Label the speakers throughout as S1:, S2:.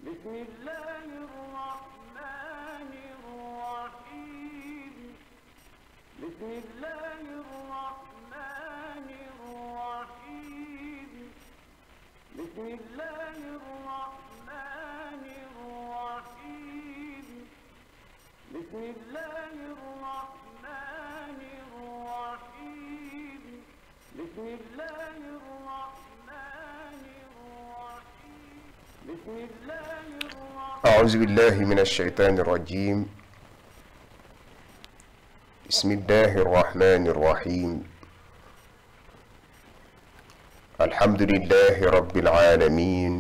S1: بسم الله الرحمن الرحيم بسم الله الرحمن الرحيم بسم الله الرحمن الرحيم بسم الله الرحمن الرحيم بسم الله الرحمن الرحيم بسم الله الرحمن
S2: أعوذ بالله من الشيطان الرجيم. بسم الله الرحمن الرحيم. الحمد لله رب العالمين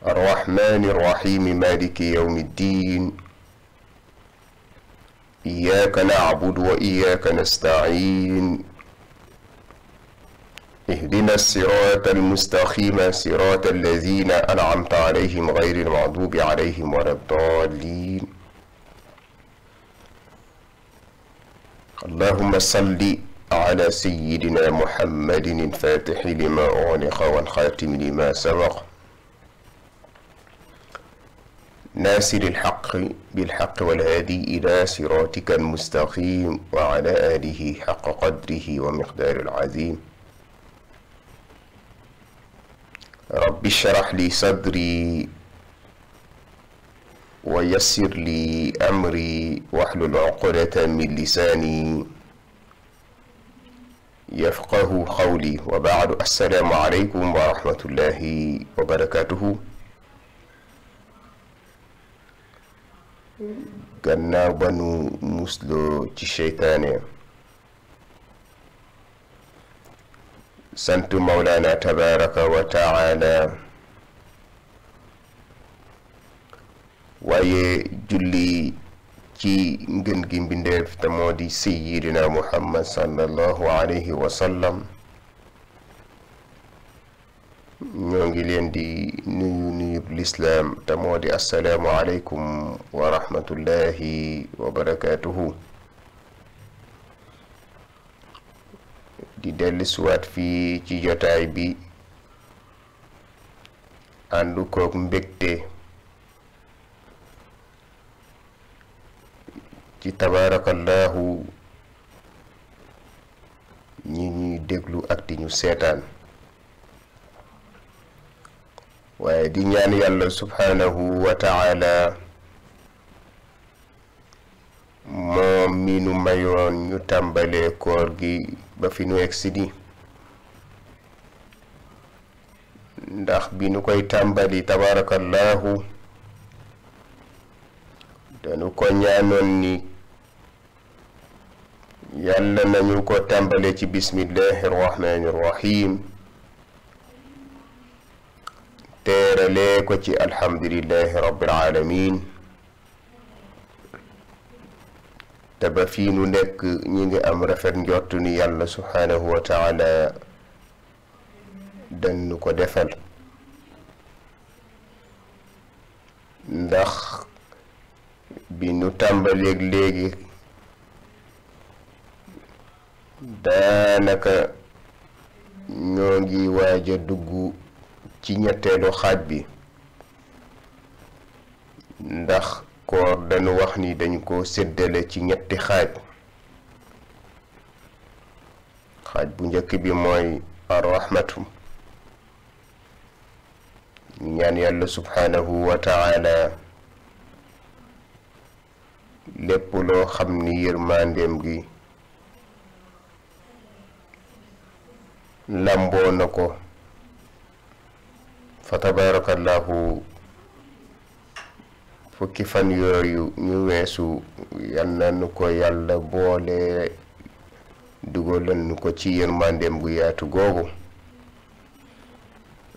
S2: الرحمن الرحيم مالك يوم الدين إياك نعبد وإياك نستعين اهدنا الصراط المستقيم صراط الذين أنعمت عليهم غير المغضوب عليهم ولا الضالين. اللهم صل على سيدنا محمد الفاتح لما أغلق والخاتم لما سبق ناصر الحق بالحق والهادي إلى صراطك المستقيم وعلى آله حق قدره ومقدار العظيم. رب اشرح لي صدري ويسر لي أمري واحلل عقدة من لساني يفقه قولي، وبعد. السلام عليكم ورحمة الله وبركاته. gannaaw ba nu musloo ci seytaane, sant Mawlana tabaraka wa taala, waaye julli ci ngën gi mbindeef te moo di sayyidina Muhammad sallallahu alayhi wa sallam. ñoo ngi leen di nuyub lislaam te moo di assalaamu aleykum wa rahmatullahi wa barakaatuhu. di dellusiwaat fii ci jotaay bi àndu koog mbégte ci tabaarakallahu ñi ñuy déglu ak di ñu seetaan, waaye di ñaan yàlla subhaanahu wa taala moom mi nu mayoon ñu tàmbalee koor gi ba fi nu egsi ni, ndax bi nu koy tàmbali tabarakallahu dañu ko ñaanoon ni yàlla nañu ko tàmbale ci bismillahi rahmani rahim, teeralee ko ci alhamdulillahi rabbil alamin. te ba fii nu nekk ñi ngi am rafet njort ni yàlla subhaanahu wa taala dañu ko defal, ndax bi nu tàmbaleeg léegi daanaka ñoo ngi waaj a dugg ci ñetteelu xaaj bi, ndax koor dañu wax ni dañu ko séddale ci ñetti xaaj. xaaj bu njëkk bi mooy arrahmatu, ñaan yàlla subhaanahu wa taala lépp loo xam ni yërmandeem gi lamboo na ko fa tabarakallahu fukki fan yooyu ñu weesu yal na nu ko yàlla boole dugalal nu ko ci yërmandeem gu yaatu googu,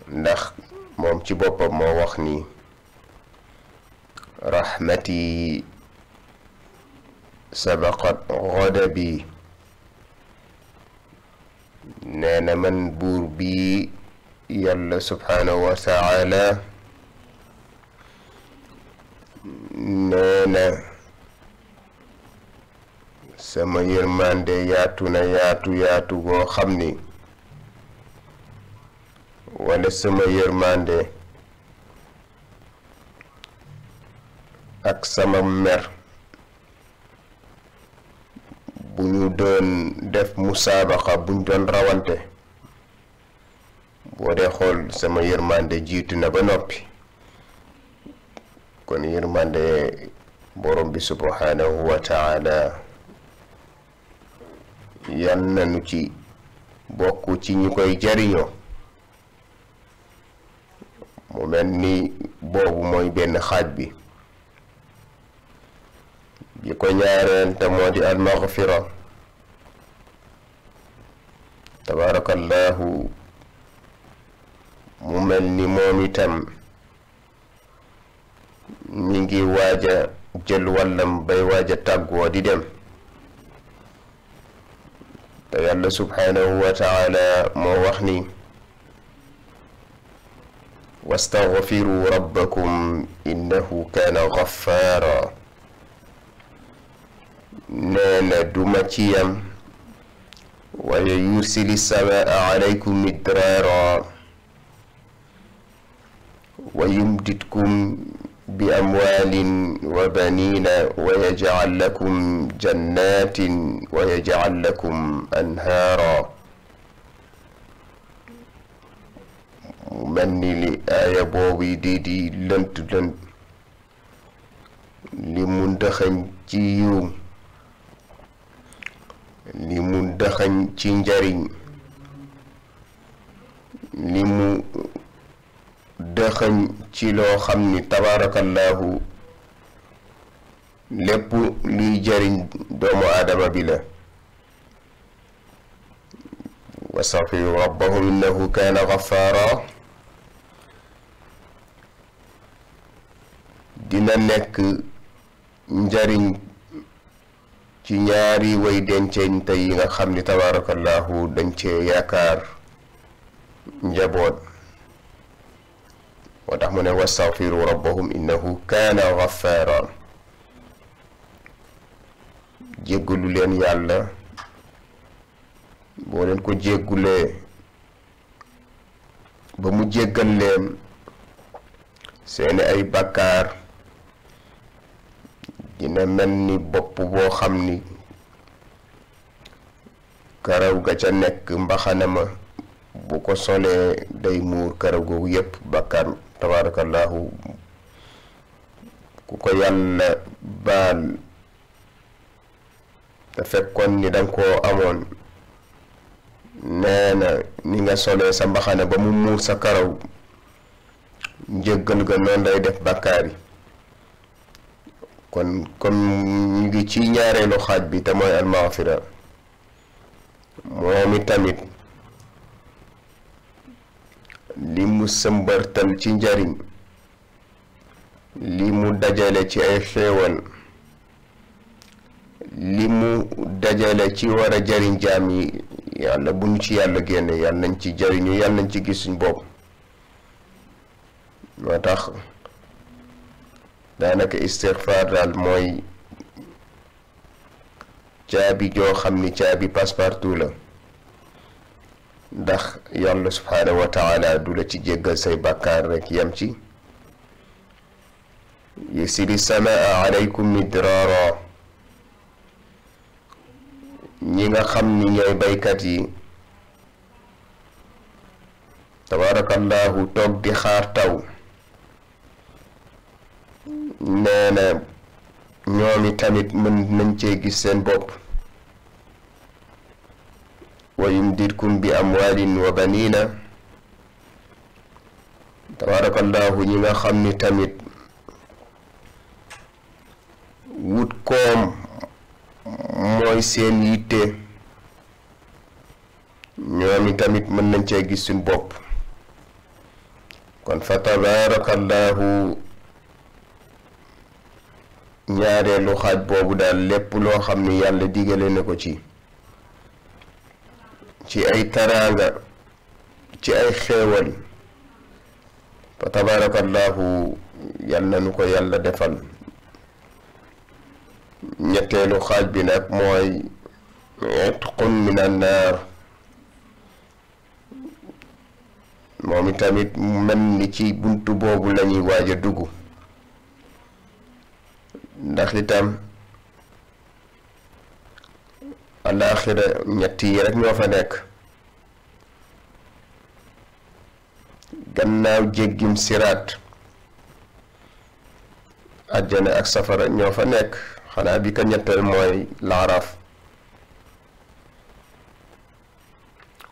S2: ndax moom ci boppam moo wax ni rahmati sabaqat ghadabi. nee na man buur bi yàlla subhaanahu wa taala nee na sama yërmande yaatu na yaatu goo xam ni wala sama yërmande ak sama mer bu ñu doon def musaabaqa buñ doon rawante boo dee xool sama yërmande jiitu na ba noppi kon yërmande borom bi subhanahu wa taala yal nañu ci bokk ci ñi koy jariñoo mu mel ni boobu mooy benn xaaj bi ko ñaareel te moo di almaghfira tabarakallahu mu mel ni moom itam mi ngi waaja jël wàllam bay waaja tàggoo di dem te yàlla subhanahu wa taala moo wax ni wastaghfiru rabbakum innahu kaana ghaffara neena duma ci yam waaye yursili samaa alaykum midraara wa yumditkum bi amwaalin wa baniina wa yaj'al lakum jannatin wa yaj'al lakum anhaara mu mel ni li aaya boobu di lënt li mu ndaxañ ci yiw li mu daxañ ci njariñ li mu daxañ ci loo xam ni tabarakallahu lépp luy jariñ doomu aadama bi la wastaghfiru rabbahum innahu kaana ghaffara dina nekk njariñ ci ñaari way dencante yi nga xam ni tabarakallahu dañ cee yaakaar njaboot moo tax mu ne wastaghfiru rabbahum innahu kaana ghaffara jéggalu leen yàlla boo leen ko jéggulee ba mu jéggal leen seeni ay bàkkaar dina mel ni bopp boo xam ni karaw ga ca nekk mbaxana ma bu ko solee day muur karaw googu yépp bàkkaar tabarakallahu ku ko yàlla baal te fekkoon ni danga koo amoon nee na ni nga solee sa mbaxana ba mu muur sa karaw njëggal ga noonu lay def bàkkaar yi kon comme ñu ngi ci ñaareelu xaaj bi te mooy almaghfira moom itamit li mu sëmbartal ci njariñ li mu dajale ci ay xéewal li mu dajale ci war a jariñ jaam yi yàlla bu ñu ci yàlla génne yàlla nañ ci jariñu yàlla nañ ci gis suñ bopp moo tax daanaka istighfar daal mooy caabi joo xam ni caabi passepartout la ndax yàlla subhaanahu wa taala du la ci jéggal say bàkkaar rek yam ci yusili samaa alaykum midraara ñi nga xam ni ñooy baykat yi tabarakallahu toog di xaar taw nee na ñoomi tamit mën nañ cee gis seen bopp wa yumditkum bi amwaalin wa baniina tabarakallahu ñi nga xam ni tamit wut koom mooy seen yitte ñoomi tamit mën nañ cee gis suñ bopp kon fa tabarakallahu ñaareelu xaaj boobu daal lépp loo xam ni yàlla digale na ko ci ay taraanga ci ay xéewal fa tabarakallahu yal na nu ko yàlla defal ñetteelu xaaj bi nag mooy itqun min annaar moom itamit mel ni ci buntu boobu lañuy waaj a dugg ndax itam alaaxira ñett yi rek ñoo fa nekk gannaaw jéggim siraat àjjana ak safara ñoo fa nekk xanaa bi ko ñetteel mooy laaraaf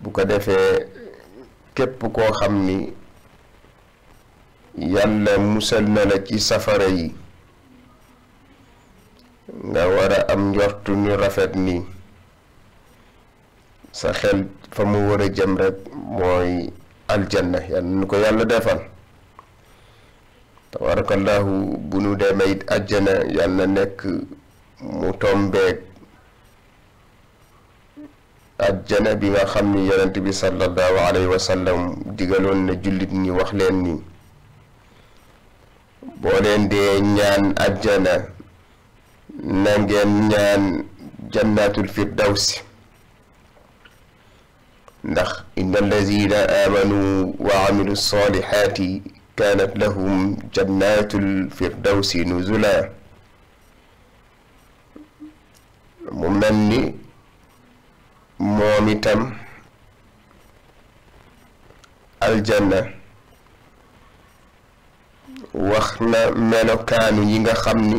S2: bu ko defee képp koo xam ni yàlla musal na la ci safara yi nga war a am njortu ñu rafet ni sa xel fa mu war a jëm rek mooy aljanna yàlla nu ko yàlla defal tabarakallahu bu nu demee it àjjana yàlla nekk mu tombeeg àjjana bi nga xam ni yonent bi sallallahu alayhi wa sallam digaloon na jullit ñi wax leen ni boo leen dee ñaan àjjana na ngeen ñaan jannatul firdawsi ndax inna allazina amanu wa amilu salihati kanat lahum jannatul firdawsi nuzula mu mel ni moom itam aljanna wax na melokaanu yi nga xam ni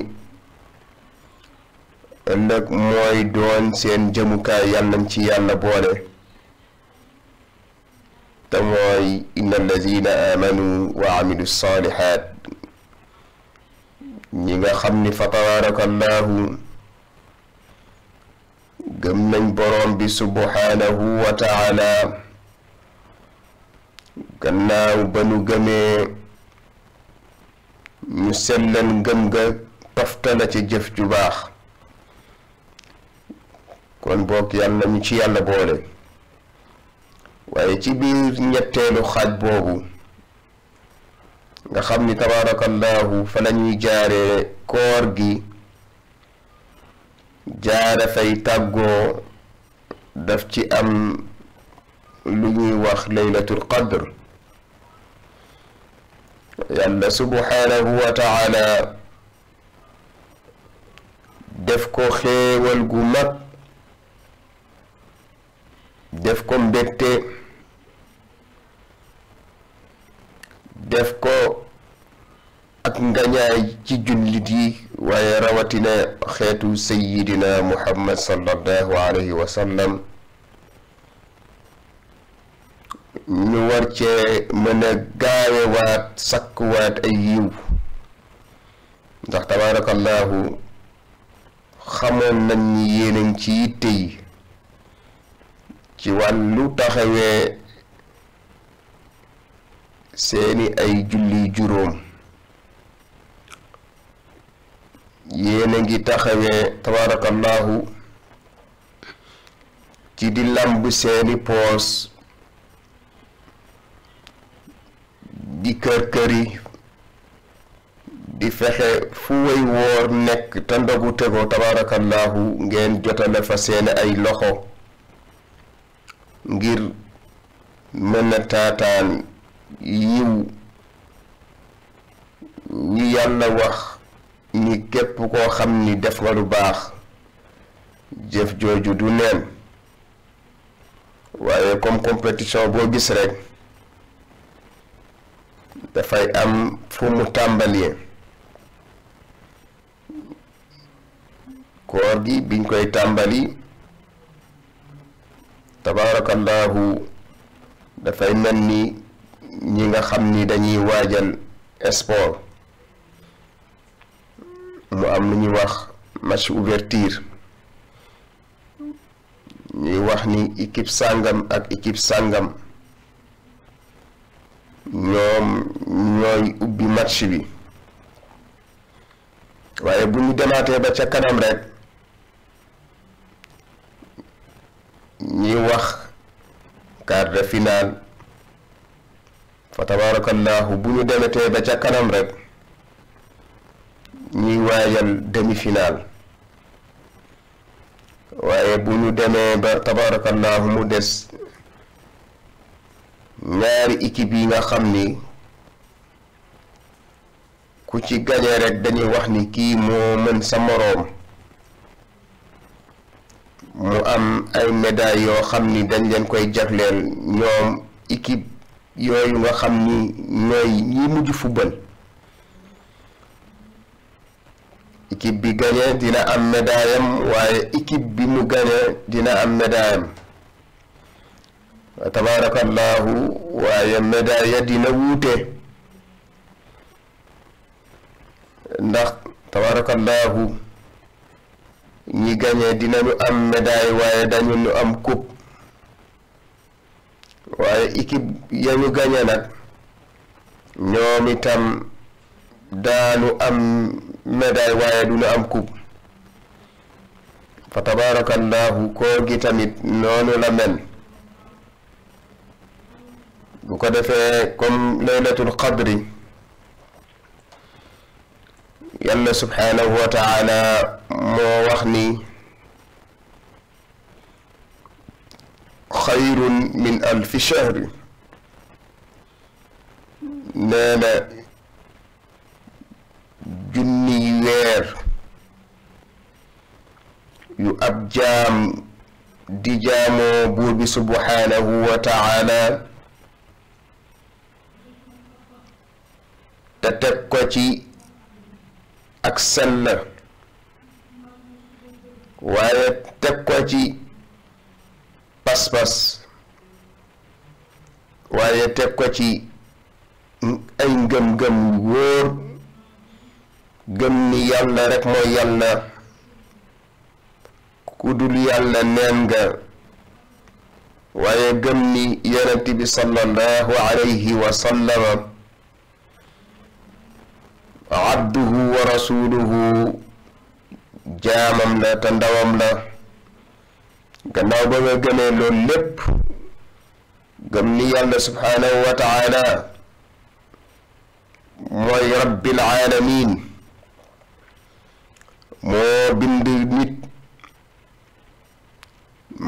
S2: ëllëg mooy doon seen jëmukaay yàlla nañ ci yàlla boole te mooy inna allazina amanu wa amilu salihat ñi nga xam ni fa tabarakallahu gëm nañ boroom bi subhanahu wa taala gannaaw ba nu gëmee ñu sellal ngëm ga toftala ci jëf ju baax kon boog yàlla ñu ci yàlla boole waaye ci biir ñetteelu xaaj boobu nga xam ni tabarakallahu fa la ñuy jaaree koor gi jaare fay tàggoo daf ci am lu ñuy wax laylatul qadr yàlla subhanahu wa taala def ko xéewal gu mag def ko mbégte def ko ak ngañaay ci jullit yi waaye rawatina xeetu sayyidina muhammad sallallahu alayhi wa sallam ñu war cee mën a gaawewaat sakkuwaat ay yiw ndax tabarakallahu xamoon nañ ni yéenañ ci yitte yi ci wàllu taxawee seeni ay julli juróom yéena ngi taxawee tabarakallahu ci di làmb seeni poos di kër-këri di fexe fu way woor nekk te ndogu tegoo tabarakallahu ngeen jotale fa seeni ay loxo ngir mën a taataan yiw wi yàlla wax ni képp koo xam ni def nga lu baax jëf jooju du neen waaye comme compétition boo gis rek dafay am fu mu tàmbalee koor gi biñ koy tàmbali tabarakallahu dafay mel ni ñi nga xam ni dañuy waajal sport mu am lu ñuy wax match ouverture ñuy wax ni équipe sàngam ak équipe sàngam ñoom ñooy ubbi match bi waaye bu ñu demaatee ba ca kanam rek ñuy wax quart de finale fa tabarakallahu bu ñu demetee ba ca kanam rek ñuy waajal demi-finale waaye bu ñu demee ba tabarakallahu mu des ñaari équipe yi nga xam ni ku ci gañe rek dañuy wax ni kii moo mën sa moroom mu am ay médailles yoo xam ni dañ leen koy jagleel ñoom équipe yooyu nga xam ni ñooy ñi mujj football. équipe bi gañe dina am médaille am waaye équipe bi mu gañe dina am médaille am tabarakallahu waaye médaille ya dina wuute ndax tabarakallahu ñi gañe dinañu am médaille waaye dañu ñu am coupe waaye équipe ya ñu gañe nag ñoom itam daanu am médaille waaye du ñu am coupe fa tabarakallahu koor gi tamit noonu la mel bu ko defee comme laylatul qadri yàlla subhanahu wa taala moo wax ni xayrun min alfi shahri nee na junniy weer yu ab jaam di jaamoo buur bi subhanahu wa taala te teg ko ci ak sell waaye teg ko ci pas-pas waaye teg ko ci ay ngëm-ngëm wóor gëm ni yàlla rek mooy yàlla ku dul yàlla neen nga waaye gëm ni yonent bi sallallahu alayhi wa sallam abduhu wa rasuluhu jaamam la te ndawam la gannaaw ba nga gëmee loolu lépp gëm ni yàlla subhanahu wa taala mooy rabbil alamin moo bind nit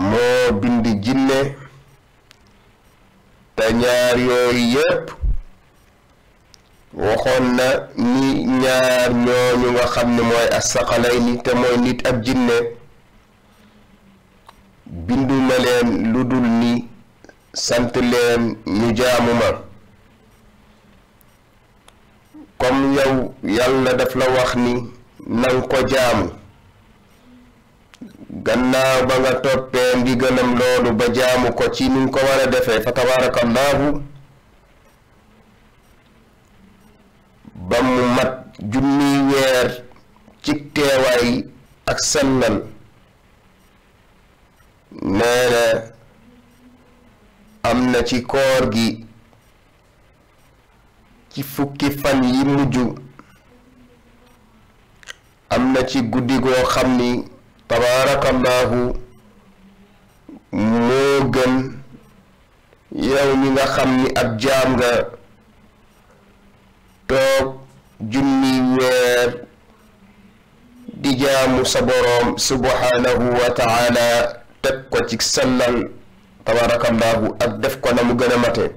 S2: moo bind jinne te ñaar yooyu yépp waxoon na ni ñaar ñooñu nga xam ne mooy as-saqalayni te mooy nit ak jinne bindu na leen lu dul ni sant leen ñu jaamu ma comme yow yàlla daf la wax ni nang ko jaamu gannaaw ba nga toppee ndigalam loolu ba jaamu ko ci ni ko war a defee fa tabarakallahu ba mu mat junniy weer ci teewaay ak sellal nee na am na ci koor gi ci fukki fan yi mujj am na ci guddi goo xam ni tabarakallahu moo gën yow mi nga xam ni ab jaam nga toog junni weer di jaamu sa boroom subhanahu wa taala teg ko ci sellal tabarakallahu ak def ko na mu gën a mate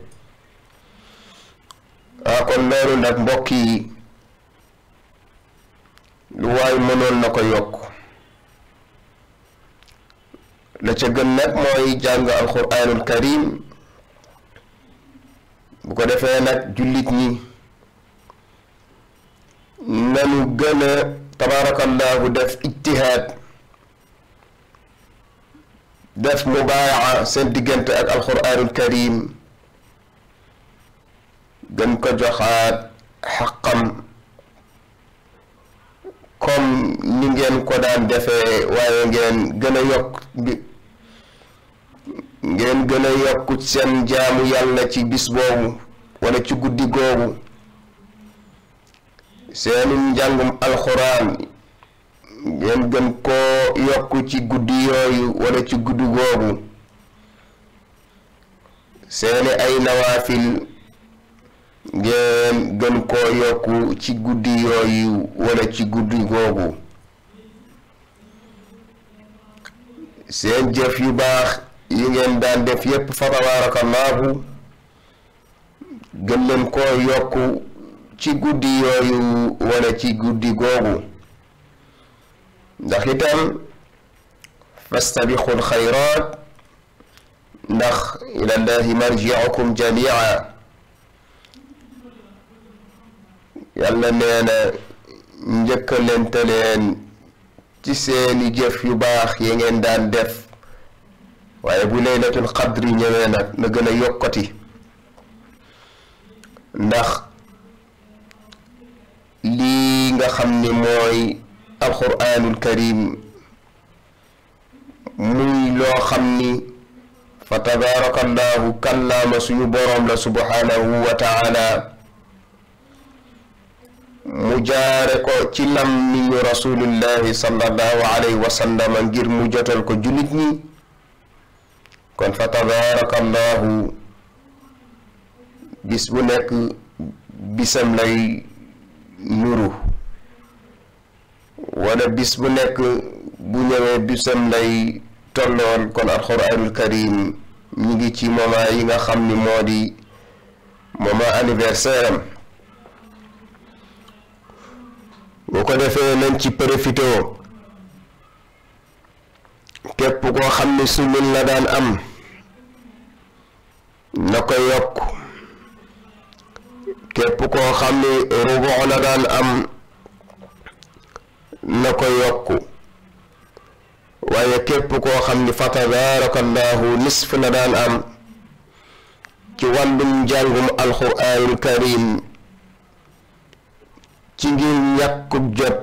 S2: kon loolu nag mbokk yi lu waay mënoon na ko yokk la ca gën nag mooy jàng alquranul karim bu ko defee nag jullit ñi nanu gën a tabarakallahu def ijtihaad def mubaayaa seen diggante ak alquranul karim gën ko joxaat xaqam comme ni ngeen ko daan defee waaye ngeen gën a yokk ngeen gën a yokk seen jaamu yàlla ci bis boobu wala ci guddi googu seenum njàngum alxuraan ngeen gën koo yokk ci guddi yooyu wala ci guddi googu seeni ay nawaafil ngeen gën koo yokku ci guddi yooyu wala ci guddi googu seen jëf yu baax yi ngeen daan def yépp fa tabarakallahu gën leen koo yokku ci guddi yooyu wala ci guddi googu ndax itam fastabiqul xayraat ndax ilallahi marji'ukum jami'a yàlla nee na njëkkalante leen ci seeni jëf yu baax yi ngeen daan def waaye bu laylatul qadri ñëwee nag na gën a yokkati ndax lii nga xam ni mooy alquraanul karim muy loo xam ni fa tabaarakallahu kallaama suñu boroom la subhaanahu wa taala mu jaare ko ci lammiñu rasulillahi sallallahu alayhi wa sallam ngir mu jotal ko jullit ñi kon fa tabaarakallahu bis bu nekk bisam lay nuru wala bis bu nekk bu ñëwee bisam lay tolloon kon alxuraanul karim ñu ngi ci moment yi nga xam ni moo di moment anniversaire am bu ko defee nañ ci profité képp koo xam ni sumun la daan am na ko yokk képp koo xam ni rubu la daan am na ko yokku waaye képp koo xam ni fa tabaarakallahu nisf la daan am ci wàllum njàngum alxuraanul karim ci ngir ñàkkub jot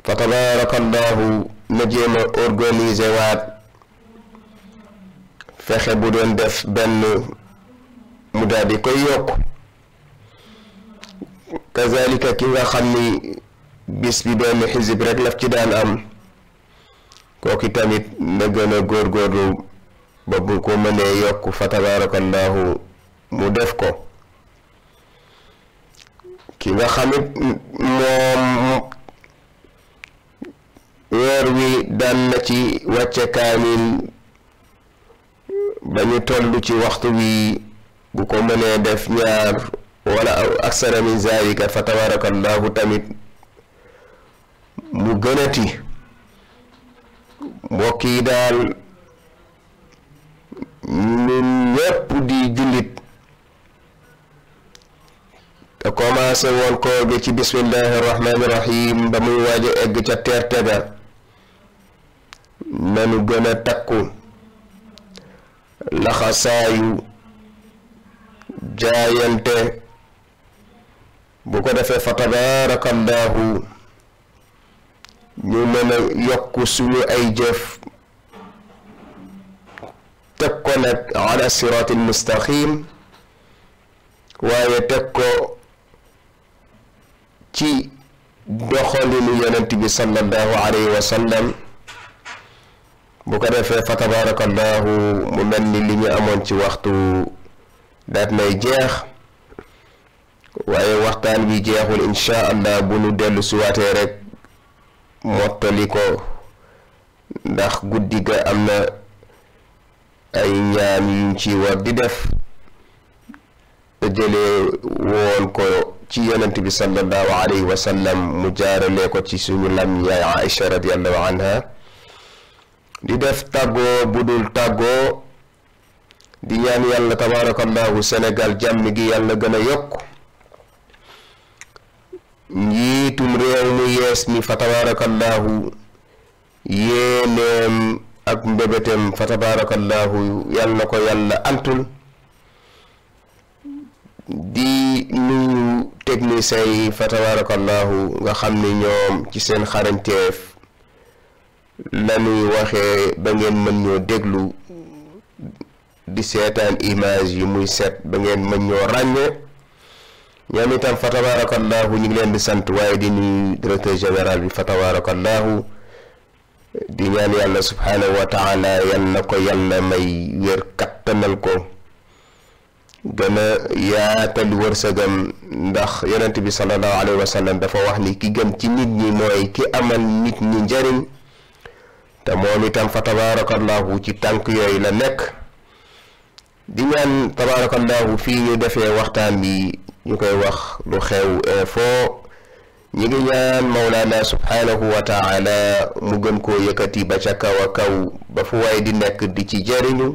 S2: fa tabaarakallahu na jéem a organiser waat fexe bu doon def benn mu daal di koy yokk kazalika ki nga xam ni bis bi benn xisib rek laf ci daan am kooku tamit na gën a góorgóorlu ba bu ko mënee yokk fa tabaarakallahu mu def ko ki nga xamit moom weer wi daan na ci wàcce kaamil ba ñu toll ci waxtu wi bu ko mënee def ñaar wala aksara min zalika fa tabarakallahu tamit mu gënati mbokk yi daal ñun ñépp di jullit te commencé woon ko bi ci bismillahi rahmaani rahim ba muy waaj a egg ca teerte ga nanu gën a takku laxasaayu jaayante bu ko defee fa tabarakallahu ñu mën a yokk suñu ay jëf teg ko nag ala siraatil mustaqim waaye teg ko ci doxalinu yonent bi sallallahu alayhi wa sallam bu ko defee fa tabarakallahu mu mel ni li ñu amoon ci waxtu daat nay jeex waaye waxtaan bi jeexul insha allah bu nu dellu suwaatee rek mottali ko ndax guddi ga am na ay ñaan yuñ ci war di def te jëlee woon ko ci yonent bi sallallahu alayhi wa sallam mu jaarale ko ci suñu lam yaay Aïcha radiyallahu anha di def tàggoo bu dul tàggoo di ñaan yàlla tabarakallahu Sénégal jàmm gi yàlla gën a yokk njiitum réew mu yees mi fa tabarakallahu yéeneem ak mbébétam fa tabarakallahu yàlla na ko yàlla antul di nuyu techniciens yi fa tabarakallahu nga xam ni ñoom ci seen xarañteef lañuy waxee ba ngeen mën ñoo déglu di seetaan image yi muy set ba ngeen mën ñoo ràññee ñoom itam fa tabarakallahu ñu ngi leen di sant waaye di nuyu directeur général bi fa tabarakallahu di ñaan yàlla subhanahu wa taala yal na ko yàlla may wér kattanal ko gën a yaatal wërsëgam ndax yonent bi sallallahu alayhi wa sallam dafa wax ni ki gën ci nit ñi mooy ki amal nit ñi njariñ te moom itam fa tabarakallahu ci tànk yooyu la nekk di ñaan tabarakallahu fii ñu defee waxtaan bi ñu koy wax Lu Xew info. ñi ngi ñaan Mawlana subhanahu wa taala mu gën koo yëkkati ba ca kaw a kaw ba fu waay di nekk di ci jariñu.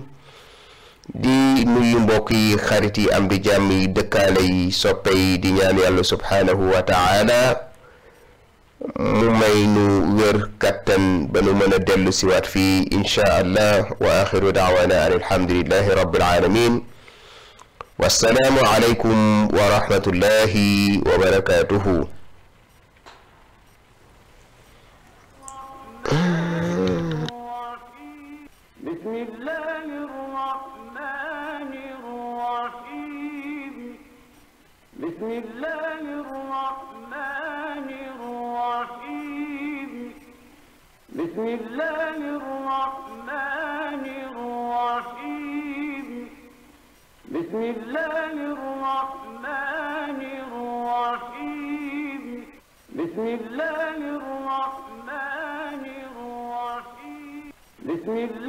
S2: di nuyu mbokk yi, xarit yi, am di jàmm yi, dëkkaale yi, soppe yi, di ñaan yàlla subhanahu wa taala mu may nu wér kattan ba nu mën a dellu siwaat fii insha allah. wa axiru daawana an alhamdulillahi rabbil alamin. wassalaamu alaykum wa rahmatullahi wa barakatuhu.
S1: بسم الله الرحمن الرحيم بسم الله الرحمن الرحيم بسم الله الرحمن الرحيم بسم الله الرحمن الرحيم بسم الله الرحمن الرحيم بسم الله